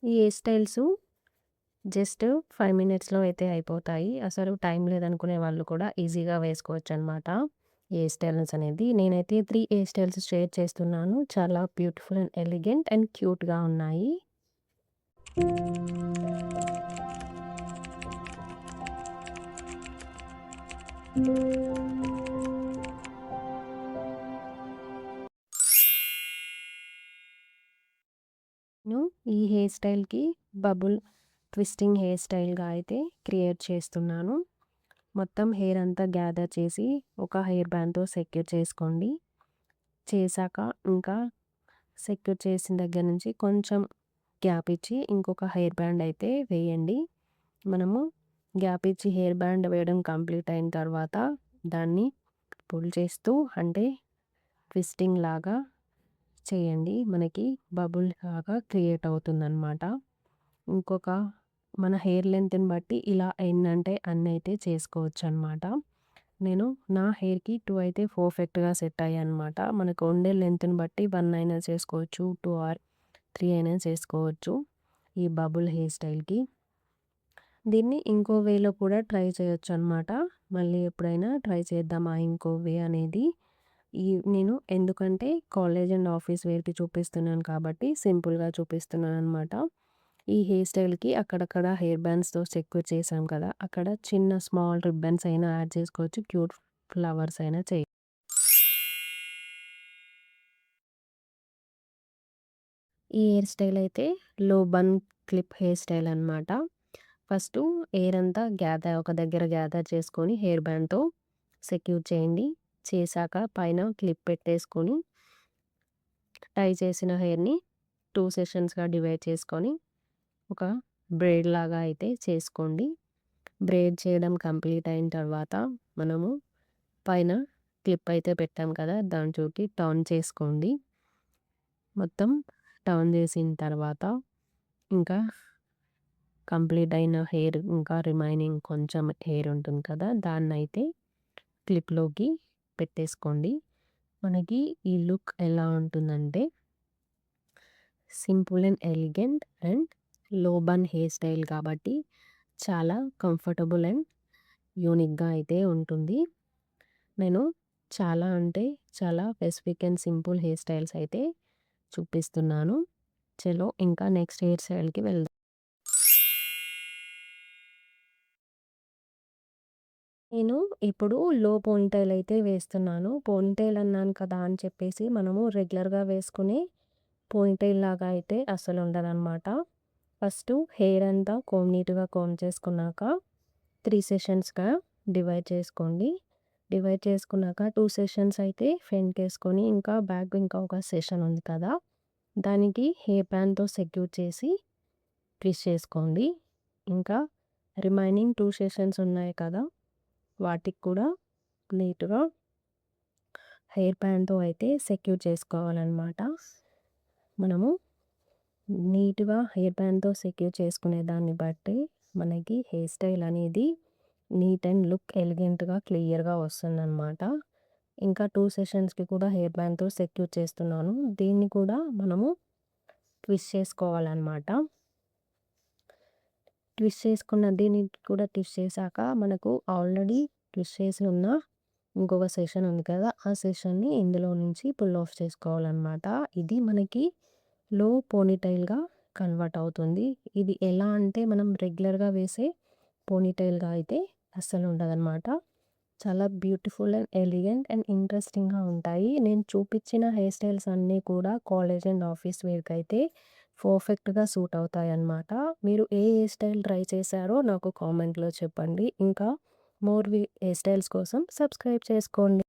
ఈ hair styles just 5 మినిట్స్‌లో అయితే అయిపోతాయి. అసలు టైం లేదనుకునే వాళ్ళు కూడా ఈజీగా వేసుకోవచ్చనమాట. ఈ హెయిర్ స్టైల్స్ అనేది. నేనైతే 3 హెయిర్ స్టైల్స్ షేర్ చేస్తున్నాను. చాలా బ్యూటిఫుల్ అండ్ ఎలిగెంట్ అండ్ క్యూట్‌గా ఉన్నాయి. నేను ఈ హెయిర్ స్టైల్‌కి బబుల్ ట్విస్టింగ్ హెయిర్ స్టైల్‌గా అయితే క్రియేట్ చేస్తున్నాను. మొత్తం హెయిర్ అంతా గ్యాదర్ చేసి ఒక హెయిర్ బ్యాండ్‌తో సెక్యూర్ చేసుకోండి. చేశాక ఇంకా సెక్యూర్ చేసిన దగ్గర నుంచి కొంచెం గ్యాప్ ఇచ్చి ఇంకొక హెయిర్ బ్యాండ్ అయితే వేయండి. మనము గ్యాప్ ఇచ్చి హెయిర్ బ్యాండ్ వేయడం కంప్లీట్ అయిన తర్వాత దాన్ని పుల్ చేస్తూ అంటే ట్విస్టింగ్ లాగా చేయండి. మనకి బబుల్ లాగా క్రియేట్ అవుతుందన్నమాట. ఇంకొక మన హెయిర్ లెంత్‌ని బట్టి ఇలా ఎన్నంటే అన్నయితే చేసుకోవచ్చనమాట. నేను నా హెయిర్‌కి 2 అయితే పర్ఫెక్ట్‌గా సెట్ అయ్యాయన్నమాట. మనకు ఉండే లెంత్‌ని బట్టి 1 అయినా చేసుకోవచ్చు. 2 ఆర్ 3 అయినా చేసుకోవచ్చు. ఈ బబుల్ హెయిర్ స్టైల్‌కి. దీన్ని ఇంకో వేలో కూడా ట్రై చేయొచ్చనమాట. మళ్ళీ ఎప్పుడైనా ట్రై చేద్దామా ఇంకో వే అనేది. నేను ఎందుకంటే కాలేజ్ అండ్ ఆఫీస్ వేర్‌కి చూపిస్తున్నాను కాబట్టి సింపుల్‌గా చూపిస్తున్నాననమాట. ఈ హెయిర్ స్టైల్‌కి అక్కడక్కడ హెయిర్ బ్యాండ్స్‌తో సెక్యూర్ చేశాం కదా! అక్కడ చిన్న స్మాల్ రిబ్బన్స్ అయినా యాడ్ చేసుకోవచ్చు. క్యూట్ ఫ్లవర్స్ అయినా ఈ హెయిర్ స్టైల్ అయితే లో బన్ క్లిప్ హెయిర్ స్టైల్ అనమాట. ఫస్టు హెయిర్ అంతా ఒక దగ్గర గ్యాదర్ చేసుకొని హెయిర్ బ్యాండ్‌తో సెక్యూర్ చేయండి. చేశాక పైన క్లిప్ పెట్టేసుకొని టై చేసిన హెయిర్‌ని 2 సెషన్స్‌గా డివైడ్ చేసుకొని ఒక బ్రైడ్ లాగా అయితే చేసుకోండి. బ్రైడ్ చేయడం కంప్లీట్ అయిన తర్వాత మనము పైన క్లిప్ అయితే పెట్టాం కదా! దాని చుట్టి టర్న్ చేసుకోండి. మొత్తం టర్న్ చేసిన తర్వాత ఇంకా కంప్లీట్ అయిన హెయిర్ ఇంకా రిమైనింగ్ కొంచెం హెయిర్ ఉంటుంది కదా! దాన్నయితే క్లిప్‌లోకి పెట్టేసుకోండి. మనకి ఈ లుక్ ఎలా ఉంటుందంటే సింపుల్ అండ్ ఎలిగెంట్ అండ్ లో బన్ హెయిర్ స్టైల్ కాబట్టి చాలా కంఫర్టబుల్ అండ్ యూనిక్‌గా అయితే ఉంటుంది. నేను చాలా అంటే చాలా specific and simple hair styles అయితే చూపిస్తున్నాను. చలో ఇంకా నెక్స్ట్ హెయిర్ స్టైల్‌కి వెళ్దాం. నేను ఇప్పుడు లో పోనీటైల్ అయితే వేస్తున్నాను. పోనీటైల్ అన్నాను కదా అని చెప్పేసి మనము రెగ్యులర్‌గా వేసుకునే పోనీటైల్ లాగా అయితే అస్సలుండదనమాట. ఫస్టు హెయిర్ అంతా నీట్‌గా కోంబ్ చేసుకున్నాక 3 సెషన్స్‌గా డివైడ్ చేసుకోండి. డివైడ్ చేసుకున్నాక 2 సెషన్స్ అయితే ఫ్రంట్‌కేసుకొని ఇంకా బ్యాక్ ఇంకా ఒక సెషన్ ఉంది కదా! దానికి హెయిర్ బ్యాండ్‌తో సెక్యూర్ చేసి ట్విస్ట్ చేసుకోండి. ఇంకా రిమైనింగ్ 2 సెషన్స్ ఉన్నాయి కదా! వాటికి కూడా నీట్‌గా హెయిర్ బ్యాండ్‌తో అయితే సెక్యూర్ చేసుకోవాలనమాట. మనము నీట్‌గా హెయిర్ బ్యాండ్‌తో సెక్యూర్ చేసుకునే దాన్ని బట్టి మనకి హెయిర్ స్టైల్ అనేది నీట్ అండ్ లుక్ ఎలిగెంట్‌గా, క్లియర్‌గా వస్తుందనమాట. ఇంకా 2 సెషన్స్‌కి కూడా హెయిర్ బ్యాండ్‌తో సెక్యూర్ చేస్తున్నాను. దీన్ని కూడా మనము ట్విస్ట్ చేసుకోవాలనమాట. ట్విస్ట్ చేసుకున్న దీన్ని కూడా ట్విస్ట్ చేశాక మనకు ఆల్రెడీ ట్విస్ట్ చేసి ఉన్న ఇంకొక సెషన్ ఉంది కదా! ఆ సెషన్‌ని ఇందులో నుంచి పుల్ ఆఫ్ చేసుకోవాలనమాట. ఇది మనకి లో పోనీటైల్‌గా కన్వర్ట్ అవుతుంది. ఇది ఎలా అంటే మనం రెగ్యులర్‌గా వేసే పోనీటైల్‌గా అయితే అస్సలు ఉండదనమాట. చాలా బ్యూటిఫుల్ అండ్ ఎలిగెంట్ అండ్ ఇంట్రెస్టింగ్‌గా ఉంటాయి. నేను చూపించిన హెయిర్ స్టైల్స్ అన్నీ కూడా కాలేజ్ అండ్ ఆఫీస్ వేర్‌కైతే పర్ఫెక్ట్‌గా సూట్ అవుతాయన్నమాట. మీరు ఏ హెయిర్ స్టైల్ ట్రై చేశారో నాకు కామెంట్‌లో చెప్పండి. ఇంకా మోర్ హెయిర్ స్టైల్స్ కోసం సబ్స్క్రైబ్ చేసుకోండి.